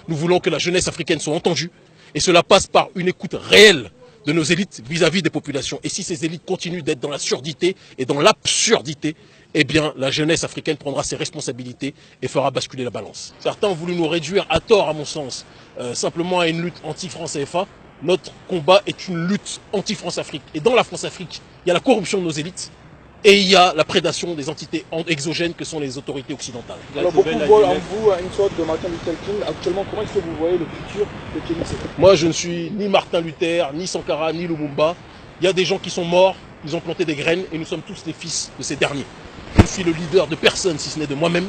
Nous voulons que la jeunesse africaine soit entendue. Et cela passe par une écoute réelle de nos élites vis-à-vis des populations. Et si ces élites continuent d'être dans la surdité et dans l'absurdité, eh bien, la jeunesse africaine prendra ses responsabilités et fera basculer la balance. Certains ont voulu nous réduire, à tort à mon sens, simplement à une lutte anti-France-CFA. Notre combat est une lutte anti-France-Afrique. Et dans la France-Afrique, il y a la corruption de nos élites et il y a la prédation des entités exogènes que sont les autorités occidentales. Alors beaucoup voient en vous une sorte de Martin Luther King. Actuellement, comment est-ce que vous voyez le futur de Kémy Séba? Moi, je ne suis ni Martin Luther, ni Sankara, ni Lumumba. Il y a des gens qui sont morts, ils ont planté des graines et nous sommes tous les fils de ces derniers. Je ne suis le leader de personne si ce n'est de moi-même.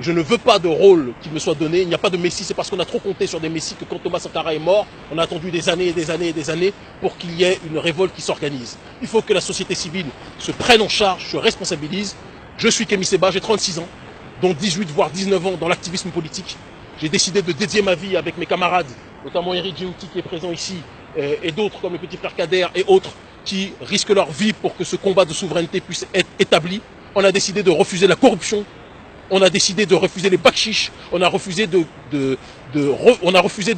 Je ne veux pas de rôle qui me soit donné. Il n'y a pas de messie. C'est parce qu'on a trop compté sur des messies que quand Thomas Sankara est mort, on a attendu des années et des années et des années pour qu'il y ait une révolte qui s'organise. Il faut que la société civile se prenne en charge, se responsabilise. Je suis Kémy Séba, j'ai 36 ans, dont 18 voire 19 ans dans l'activisme politique. J'ai décidé de dédier ma vie avec mes camarades, notamment Eric Djihouti qui est présent ici, et d'autres comme le petit frère Kader et autres qui risquent leur vie pour que ce combat de souveraineté puisse être établi. On a décidé de refuser la corruption. On a décidé de refuser les bakchiches, on a refusé de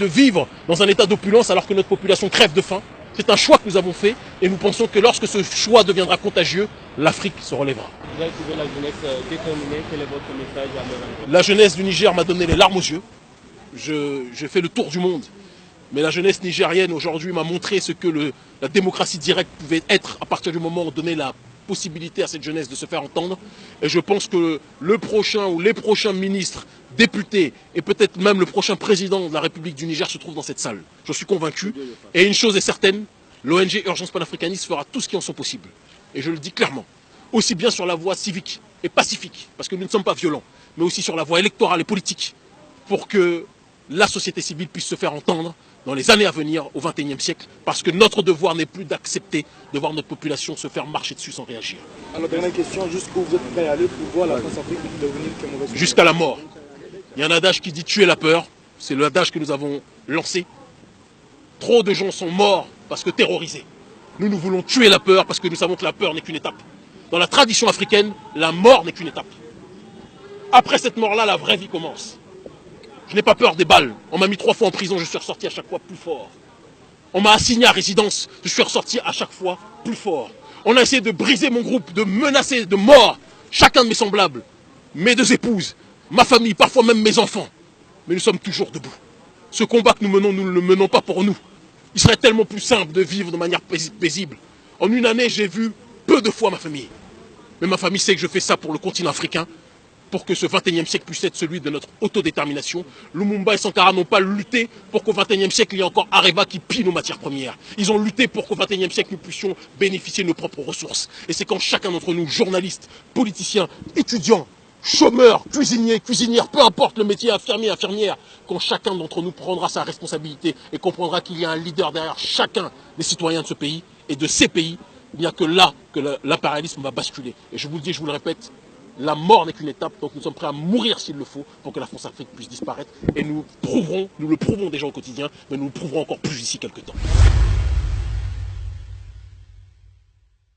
vivre dans un état d'opulence alors que notre population crève de faim. C'est un choix que nous avons fait et nous pensons que lorsque ce choix deviendra contagieux, l'Afrique se relèvera. Vous avez trouvé la jeunesse déterminée, quel est votre message à leur endroit? La jeunesse du Niger m'a donné les larmes aux yeux. Je fais le tour du monde. Mais la jeunesse nigérienne aujourd'hui m'a montré ce que la démocratie directe pouvait être à partir du moment où on donnait la possibilité à cette jeunesse de se faire entendre. Et je pense que le prochain ou les prochains ministres, députés et peut-être même le prochain président de la République du Niger se trouve dans cette salle. Je suis convaincu. Et une chose est certaine, l'ONG Urgence Panafricaniste fera tout ce qui en sont possible. Et je le dis clairement. Aussi bien sur la voie civique et pacifique, parce que nous ne sommes pas violents, mais aussi sur la voie électorale et politique, pour que la société civile puisse se faire entendre dans les années à venir au XXIe siècle, parce que notre devoir n'est plus d'accepter de voir notre population se faire marcher dessus sans réagir. Alors, dernière question, jusqu'où vous êtes prêt à aller pour voir la France-Afrique devenir une mauvaise chose? Jusqu'à la mort. Il y a un adage qui dit tuer la peur, c'est l'adage que nous avons lancé. Trop de gens sont morts parce que terrorisés. Nous, nous voulons tuer la peur parce que nous savons que la peur n'est qu'une étape. Dans la tradition africaine, la mort n'est qu'une étape. Après cette mort-là, la vraie vie commence. Je n'ai pas peur des balles. On m'a mis 3 fois en prison, je suis ressorti à chaque fois plus fort. On m'a assigné à résidence, je suis ressorti à chaque fois plus fort. On a essayé de briser mon groupe, de menacer de mort chacun de mes semblables, mes 2 épouses, ma famille, parfois même mes enfants. Mais nous sommes toujours debout. Ce combat que nous menons, nous ne le menons pas pour nous. Il serait tellement plus simple de vivre de manière paisible. En une année, j'ai vu peu de fois ma famille. Mais ma famille sait que je fais ça pour le continent africain, pour que ce XXIe siècle puisse être celui de notre autodétermination. Lumumba et Sankara n'ont pas lutté pour qu'au XXIe siècle, il y ait encore Areva qui pille nos matières premières. Ils ont lutté pour qu'au XXIe siècle, nous puissions bénéficier de nos propres ressources. Et c'est quand chacun d'entre nous, journalistes, politiciens, étudiants, chômeurs, cuisiniers, cuisinières, peu importe le métier, infirmiers, infirmières, quand chacun d'entre nous prendra sa responsabilité et comprendra qu'il y a un leader derrière chacun des citoyens de ce pays et de ces pays, il n'y a que là que l'impérialisme va basculer. Et je vous le dis, je vous le répète, la mort n'est qu'une étape, donc nous sommes prêts à mourir s'il le faut pour que la France-Afrique puisse disparaître. Et nous le prouvons déjà au quotidien, mais nous le prouverons encore plus d'ici quelques temps.